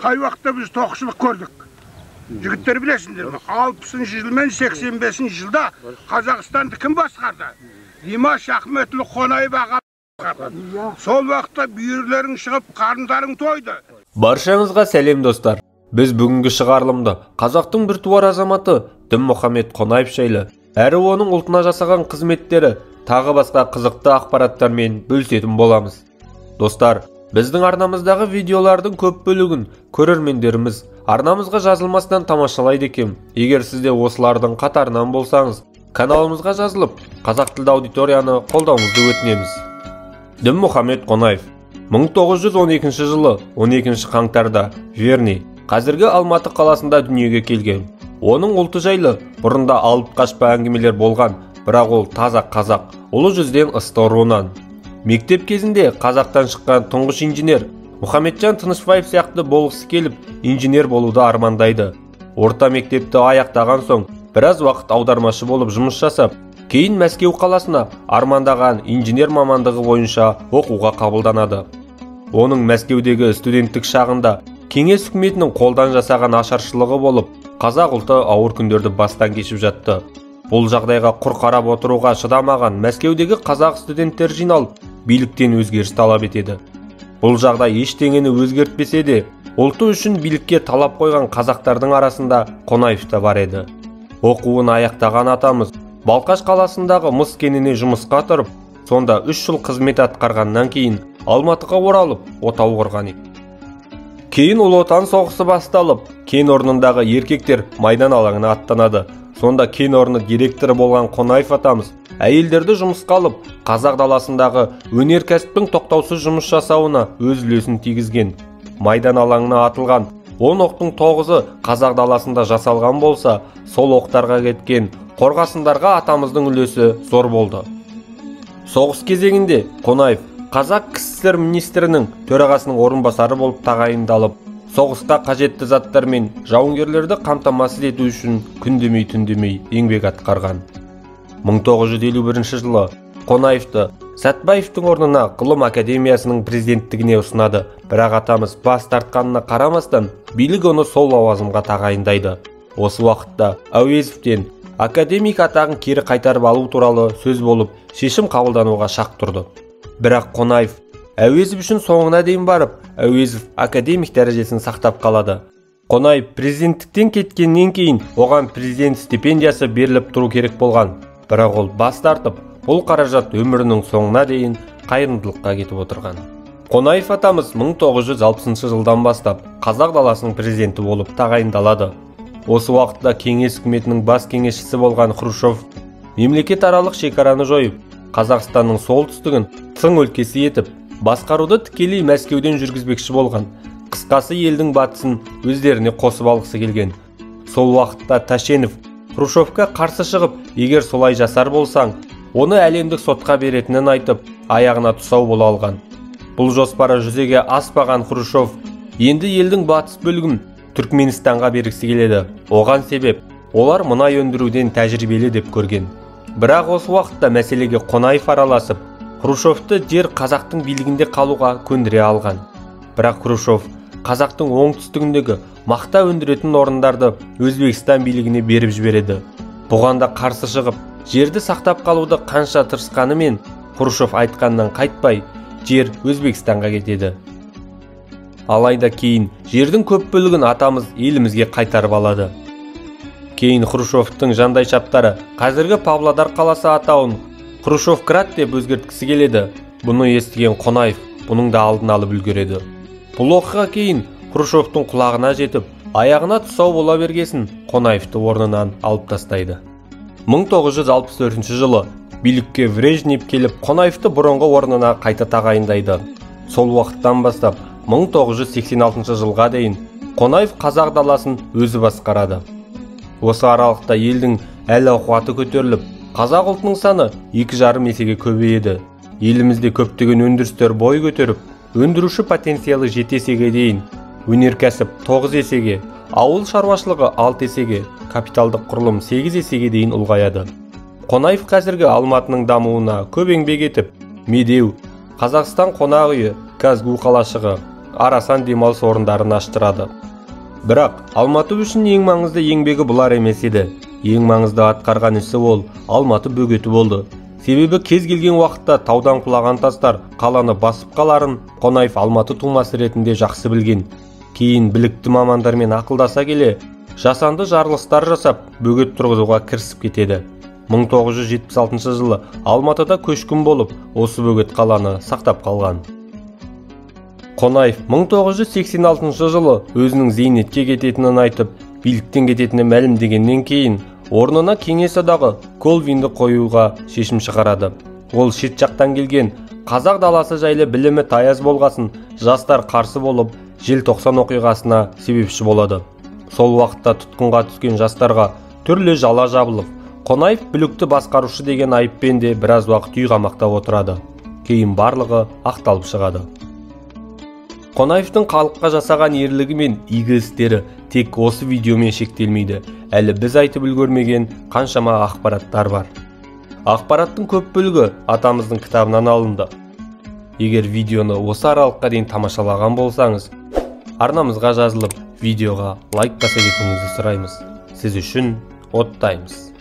қай уақытта біз тоқшылық көрдік. Жігіттер білесіңдер ме? 60 жыл мен 85 жылда Қазақстанды кім басқарды? Димаш Ахметұлы Қонаев аға басқарды. Сол уақытта бүйірлерің шығып, қарындарың тойды. Баршаңызға сәлем достар. Біз бүгінгі шығарылымды қазақтың біртуар азаматы Дінмұхамед Қонаев жайлы, әрі оның ұлтына жасаған қызметтері, тағы басқа қызықты ақпараттармен бөлісетін боламыз. Достар, біздің арнамыздағы видеолардың көп бөлігін көрермендеріміз арнамызға жазылмастан тамашалайды екен. Егер сізде осылардың қатарынан болсаңыз, каналымызға жазылып, қазақ тілді аудиторияны қолдауыңызды өтінеміз. Дінмұхамед Қонаев 1912 жылы 12 қаңтарда Верный, қазіргі Алматы қаласында дүниеге келген. Оның ұлты жайлы бұрында алып қашпа әңгімелер болған, бірақ ол таза қазақ, ұлы жүзден ысты руынан. Мектеп кезінде қазақтан шыққан тұңғыш инженер Мұхамеджан Тынышбаев сияқты болғысы келіп, инженер болуды армандайды. Орта мектепті аяқтаған соң, біраз уақыт аудармашы болып жұмыс жасап, кейін Мәскеу қаласына армандаған инженер мамандығы бойынша оқуға қабылданады. Оның Мәскеудегі студенттік шағында Кеңес үкіметінің қолдан жасаған ашаршылығы болып, қазақ ұлты ауыр күндерді бастан кешіп жатты. Бұл жағдайға құр қарап отыруға шыдамаған Мәскеудегі қазақ студенттер жиналып, биліктен өзгеріс талап етеді. Бұл жағдай ештеңені өзгертпесе де, ұлты үшін билікке талап қойған қазақтардың арасында Қонаев та бар еді. Оқуын аяқтаған атамыз Балқаш қаласындағы мыс кеніне жұмысқа тұрып, сонда 3 жыл қызмет атқарғаннан кейін Алматыға оралып, отау құрған еді. Кейін Ұлы Отан соғысы басталып, кен орнындағы еркектер майдан алаңына аттанады. Сонда кен орны директоры болған Қонаев атамыз әйелдерді жұмысқа алып, қазақ даласындағы өнеркәсіптің тоқтаусыз жұмыс жасауына өз үлесін тигізген. Майдан алаңына атылған 10 оқтың 9-ы қазақ даласында жасалған болса, сол оқтарға кеткен қорғасындарға атамыздың үлесі зор болды. Соғыс кезеңінде Қонаев Қазақ КСР министрінің төрағасының орынбасары болып тағайындалып, соғысқа қажетті заттар мен жауынгерлерді қамтамасыз ету үшін күндемей түндемей еңбек атқарған. 1951 жылы Қонаевты Сәтбаевтың орнына ғылым академиясының президенттігіне ұсынады, бірақ атамыз бас тартқанына қарамастан билік оны сол лауазымға тағайындайды. Осы уақытта Әуезовтен академик атағын кері қайтарып алу туралы сөз болып, шешім қабылдануға шақ тұрды. Бірақ Қонаев Әуезов үшін соңына дейін барып, Әуезов академик дәрежесін сақтап қалады. Қонаев президенттіктен кеткеннен кейін оған президент стипендиясы беріліп тұру керек болған. Бірақ ол бас тартып, бұл қаражат өмірінің соңына дейін қайырымдылыққа кетіп отырған. Қонаев атамыз 1960 жылдан бастап қазақ даласының президенті болып тағайындалады. Осы уақытта Кеңес үкіметінің бас кеңесшісі болған Хрущев мемлекет аралық шекараны жойып, Қазақстанның солтүстігін тың өлкесі етіп, басқаруды тікелей Мәскеуден жүргізбекші болған. Қысқасы елдің батысын өздеріне қосып алғысы келген. Сол уақытта Тәшенов Хрущевқа қарсы шығып, егер солай жасар болсаң, оны әлемдік сотқа беретінін айтып, аяғына тұсау бола алған. Бұл жоспары жүзеге аспаған Хрущев енді елдің батыс бөлігін Түркменстанға бергісі келеді. Оған себеп, олар мұнай өндіруден тәжірибелі деп көрген. Бірақ осы уақытта мәселеге Қонаев араласып, Хрущевті жер қазақтың билігінде қалуға көндіре алған. Бірақ Хрущев қазақтың оңтүстігіндегі мақта өндіретін орындарды Өзбекстан билігіне беріп жібереді. Бұған да қарсы шығып, жерді сақтап қалуды қанша тырысқанымен, Хрущев айтқаннан қайтпай, жер Өзбекстанға кетеді. Алайда кейін жердің көп бөлігін атамыз елімізге қайтарып алады. Кейін Хрущевтің жандай шаптары қазіргі Павлодар қаласы атауын Хрущевград деп өзгерткісі келеді. Бұны естіген Қонаев бұның да алдын алып үлгереді. Бұл оқиға кейін Хрущевтің құлағына жетіп, аяғына тұсау бола бергесін Қонаевты орнынан алып тастайды. 1964 жылы билікке Брежнев келіп, Қонаевты бұрынғы орнына қайта тағайындайды. Сол уақыттан бастап 1986 жылға дейін Қонаев қазақ даласын өзі басқарады. Осы аралықта елдің әл-ауқаты көтеріліп, қазақ ұлтының саны 2,5 есеге көбейеді. Елімізде көптеген өндірістер бой көтеріп, өндіруші потенциалы 7 есеге дейін, өнеркәсіп 9 есеге, ауыл шаруашылығы 6 есеге, капиталдық құрылым 8 есеге дейін ұлғаяды. Қонаев қазіргі Алматының дамуына көп еңбек етіп, Медеу, Қазақстан қонақ үйі, Казгу қалашығы, арасан демалыс орындарын аштырады. Бірақ Алматы үшін ең маңызды еңбегі бұлар емес еді. Ең маңызды атқарған ісі ол Алматы бөгеті болды. Себебі кез келген уақытта таудан құлаған тастар қаланы басып қаларын Қонаев Алматы тумасы ретінде жақсы білген. Кейін білікті мамандармен ақылдаса келе, жасанды жарылыстар жасап, бөгет тұрғызуға кірісіп кетеді. 1976 жылы Алматыда көшкін болып, осы бөгет қаланы сақтап қалған. Қонаев 1986 жылы өзінің зейнетке кететінін айтып, биліктен кететіні мәлімдегеннен кейін, орнына Кеңес одағы Колвинді қоюға шешім шығарады. Ол шет жақтан келген, қазақ даласы жайлы білімі таяз болғасын, жастар қарсы болып, желтоқсан оқиғасына себепші болады. Сол уақытта тұтқынға түскен жастарға түрлі жала жабылып, Қонаев бүлікті басқарушы деген айыппен де біраз уақыт үй қамақта отырады. Кейін барлығы ақталып шығады. Қонаевтың халыққа жасаған ерлігі мен игі істері тек осы видеомен шектелмейді. Әлі біз айтып үлгермеген қаншама ақпараттар бар. Ақпараттың көп бөлігі атамыздың кітабынан алынды. Егер видеоны осы аралыққа дейін тамашалаған болсаңыз, арнамызға жазылып, видеоға лайк баса кетуіңізді сұраймыз. Сіз үшін оттаймыз.